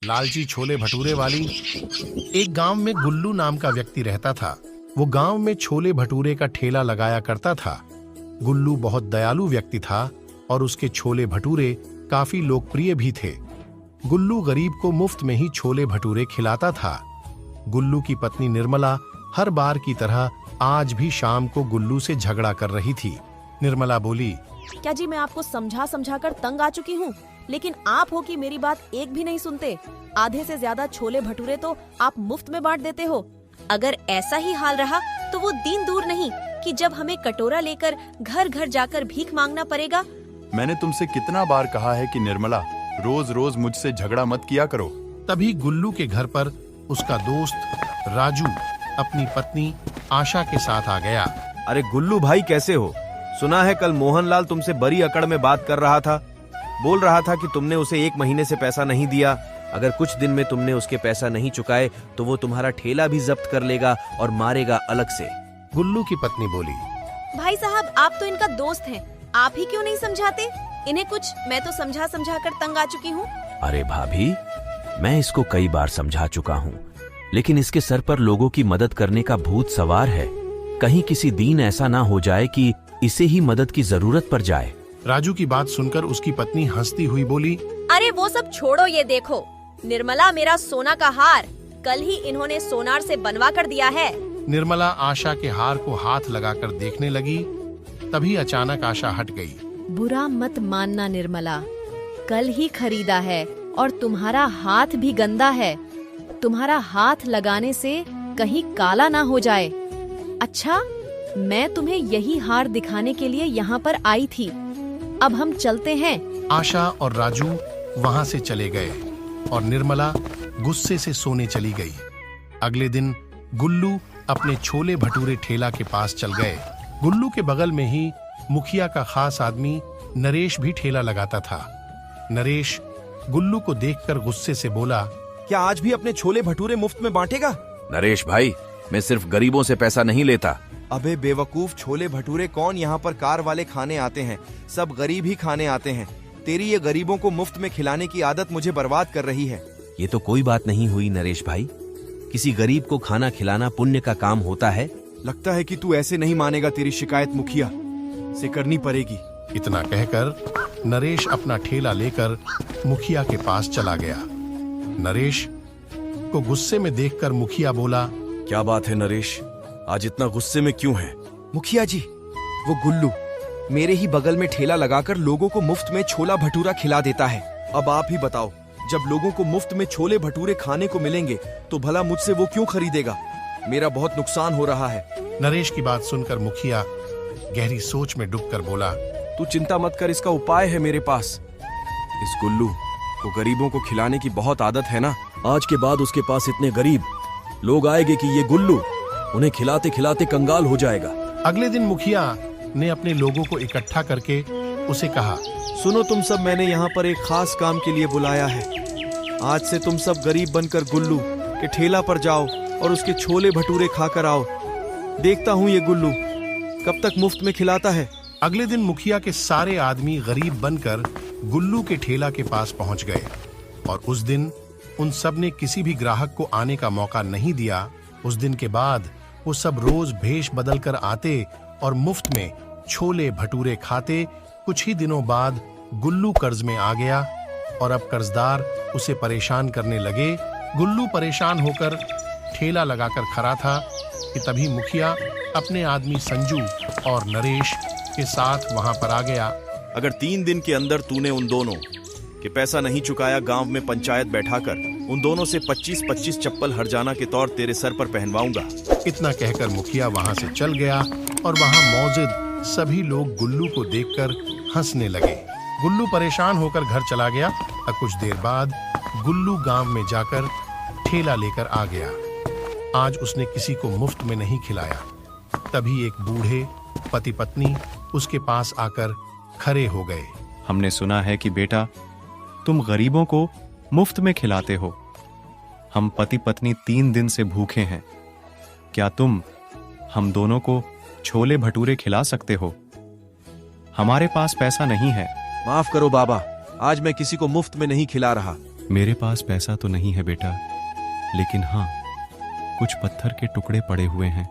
लालची छोले भटूरे वाली। एक गांव में गुल्लू नाम का व्यक्ति रहता था। वो गांव में छोले भटूरे का ठेला लगाया करता था। गुल्लू बहुत दयालु व्यक्ति था और उसके छोले भटूरे काफी लोकप्रिय भी थे। गुल्लू गरीब को मुफ्त में ही छोले भटूरे खिलाता था। गुल्लू की पत्नी निर्मला हर बार की तरह आज भी शाम को गुल्लू से झगड़ा कर रही थी। निर्मला बोली, क्या जी मैं आपको समझा समझा कर तंग आ चुकी हूँ, लेकिन आप हो कि मेरी बात एक भी नहीं सुनते। आधे से ज्यादा छोले भटूरे तो आप मुफ्त में बांट देते हो। अगर ऐसा ही हाल रहा तो वो दिन दूर नहीं कि जब हमें कटोरा लेकर घर घर जाकर भीख मांगना पड़ेगा। मैंने तुमसे कितना बार कहा है कि निर्मला, रोज रोज मुझसे झगड़ा मत किया करो। तभी गुल्लू के घर पर उसका दोस्त राजू अपनी पत्नी आशा के साथ आ गया। अरे गुल्लू भाई, कैसे हो? सुना है कल मोहनलाल तुमसे बड़ी अकड़ में बात कर रहा था। बोल रहा था कि तुमने उसे 1 महीने से पैसा नहीं दिया। अगर कुछ दिन में तुमने उसके पैसा नहीं चुकाए तो वो तुम्हारा ठेला भी जब्त कर लेगा और मारेगा अलग से। गुल्लू की पत्नी बोली, भाई साहब, आप तो इनका दोस्त हैं, आप ही क्यों नहीं समझाते इन्हें कुछ? मैं तो समझा समझा कर तंग आ चुकी हूँ। अरे भाभी, मैं इसको कई बार समझा चुका हूँ, लेकिन इसके सर पर लोगों की मदद करने का भूत सवार है। कहीं किसी दिन ऐसा ना हो जाए कि इसे ही मदद की जरूरत पड़ जाए। राजू की बात सुनकर उसकी पत्नी हंसती हुई बोली, अरे वो सब छोड़ो, ये देखो निर्मला, मेरा सोना का हार कल ही इन्होंने सोनार से बनवा कर दिया है। निर्मला आशा के हार को हाथ लगाकर देखने लगी। तभी अचानक आशा हट गई। बुरा मत मानना निर्मला, कल ही खरीदा है और तुम्हारा हाथ भी गंदा है। तुम्हारा हाथ लगाने से कहीं काला ना हो जाए। अच्छा, मैं तुम्हें यही हार दिखाने के लिए यहाँ पर आई थी। अब हम चलते हैं। आशा और राजू वहां से चले गए और निर्मला गुस्से से सोने चली गई। अगले दिन गुल्लू अपने छोले भटूरे ठेला के पास चल गए। गुल्लू के बगल में ही मुखिया का खास आदमी नरेश भी ठेला लगाता था। नरेश गुल्लू को देखकर गुस्से से बोला, क्या आज भी अपने छोले भटूरे मुफ्त में बांटेगा? नरेश भाई, मैं सिर्फ गरीबों से पैसा नहीं लेता। अबे बेवकूफ, छोले भटूरे कौन यहाँ पर कार वाले खाने आते हैं? सब गरीब ही खाने आते हैं। तेरी ये गरीबों को मुफ्त में खिलाने की आदत मुझे बर्बाद कर रही है। ये तो कोई बात नहीं हुई नरेश भाई। किसी गरीब को खाना खिलाना पुण्य का काम होता है। लगता है कि तू ऐसे नहीं मानेगा। तेरी शिकायत मुखिया से करनी पड़ेगी। इतना कहकर नरेश अपना ठेला लेकर मुखिया के पास चला गया। नरेश को गुस्से में देखकर मुखिया बोला, क्या बात है नरेश, आज इतना गुस्से में क्यों है? मुखिया जी, वो गुल्लू मेरे ही बगल में ठेला लगाकर लोगों को मुफ्त में छोला भटूरा खिला देता है। अब आप ही बताओ, जब लोगों को मुफ्त में छोले भटूरे खाने को मिलेंगे तो भला मुझसे वो क्यों खरीदेगा? मेरा बहुत नुकसान हो रहा है। नरेश की बात सुनकर मुखिया गहरी सोच में डूबकर बोला, तू चिंता मत कर, इसका उपाय है मेरे पास। इस गुल्लू को गरीबों को खिलाने की बहुत आदत है ना। आज के बाद उसके पास इतने गरीब लोग आएंगे कि ये गुल्लू उन्हें खिलाते खिलाते कंगाल हो जाएगा। अगले दिन मुखिया ने अपने लोगों को इकट्ठा करके उसे कहा, सुनो तुम सब, मैंने यहाँ पर एक खास काम के लिए बुलाया है। आज से तुम सब गरीब बनकर गुल्लू के ठेला पर जाओ और उसके छोले भटूरे खाकर आओ। देखता हूँ ये गुल्लू कब तक मुफ्त में खिलाता है। अगले दिन मुखिया के सारे आदमी गरीब बनकर गुल्लू के ठेला के पास पहुंच गए और उस दिन उन सब ने किसी भी ग्राहक को आने का मौका नहीं दिया। उस दिन के बाद वो सब रोज भेष बदल कर आते और मुफ्त में छोले भटूरे खाते। कुछ ही दिनों बाद गुल्लू कर्ज में आ गया और अब कर्जदार उसे परेशान करने लगे। गुल्लू परेशान होकर ठेला लगाकर खड़ा था कि तभी मुखिया अपने आदमी संजू और नरेश के साथ वहां पर आ गया। अगर 3 दिन के अंदर तूने उन दोनों के पैसा नहीं चुकाया, गांव में पंचायत बैठाकर उन दोनों से 25-25 चप्पल हरजाना के तौर तेरे सर पर पहनवाऊंगा। इतना कहकर मुखिया वहां से चल गया और वहां मौजूद सभी लोग गुल्लू को देखकर हंसने लगे। गुल्लू परेशान होकर घर चला गया और कुछ देर बाद गुल्लू गांव में जाकर ठेला लेकर आ गया। आज उसने किसी को मुफ्त में नहीं खिलाया। तभी एक बूढ़े पति पत्नी उसके पास आकर खड़े हो गए। हमने सुना है कि बेटा, तुम गरीबों को मुफ्त में खिलाते हो। हम पति पत्नी 3 दिन से भूखे हैं। क्या तुम हम दोनों को छोले भटूरे खिला सकते हो? हमारे पास पैसा नहीं है। माफ करो बाबा, आज मैं किसी को मुफ्त में नहीं खिला रहा। मेरे पास पैसा तो नहीं है बेटा, लेकिन हाँ, कुछ पत्थर के टुकड़े पड़े हुए हैं।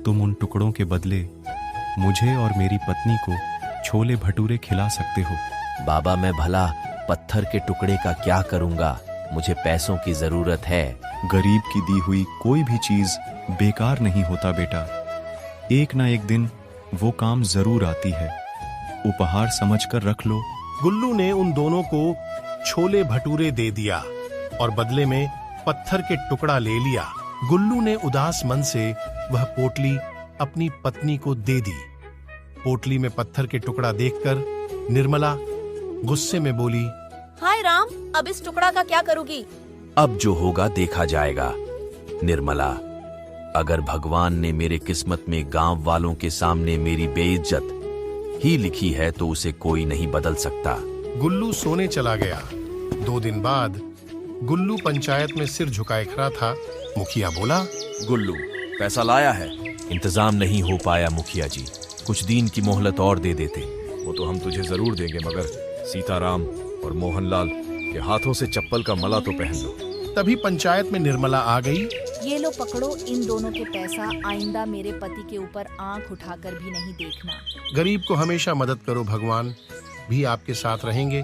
तुम उन टुकड़ों के बदले मुझे और मेरी पत्नी को छोले भटूरे खिला सकते हो। बाबा, मैं भला पत्थर के टुकड़े का क्या करूंगा? मुझे पैसों की जरूरत है। गरीब की दी हुई कोई भी चीज बेकार नहीं होता बेटा। एक ना एक दिन वो काम जरूर आती है। उपहार समझकर रख लो। गुल्लू ने उन दोनों को छोले भटूरे दे दिया और बदले में पत्थर के टुकड़ा ले लिया। गुल्लू ने उदास मन से वह पोटली अपनी पत्नी को दे दी। पोटली में पत्थर के टुकड़ा देखकर निर्मला गुस्से में बोली, हाय राम, अब इस टुकड़ा का क्या करूंगी? अब जो होगा देखा जाएगा। निर्मला, अगर भगवान ने मेरे किस्मत में गांव वालों के सामने मेरी बेइज्जत ही लिखी है तो उसे कोई नहीं बदल सकता। गुल्लू सोने चला गया। 2 दिन बाद गुल्लू पंचायत में सिर झुकाए खड़ा था। मुखिया बोला, गुल्लू, पैसा लाया है? इंतजाम नहीं हो पाया मुखिया जी, कुछ दिन की मोहलत और दे देते। वो तो हम तुझे जरूर देंगे, मगर सीताराम और मोहनलाल के हाथों से चप्पल का मला तो पहन लो। तभी पंचायत में निर्मला आ गई। ये लो पकड़ो इन दोनों के पैसा, आइंदा मेरे पति के ऊपर आंख उठाकर भी नहीं देखना। गरीब को हमेशा मदद करो, भगवान भी आपके साथ रहेंगे।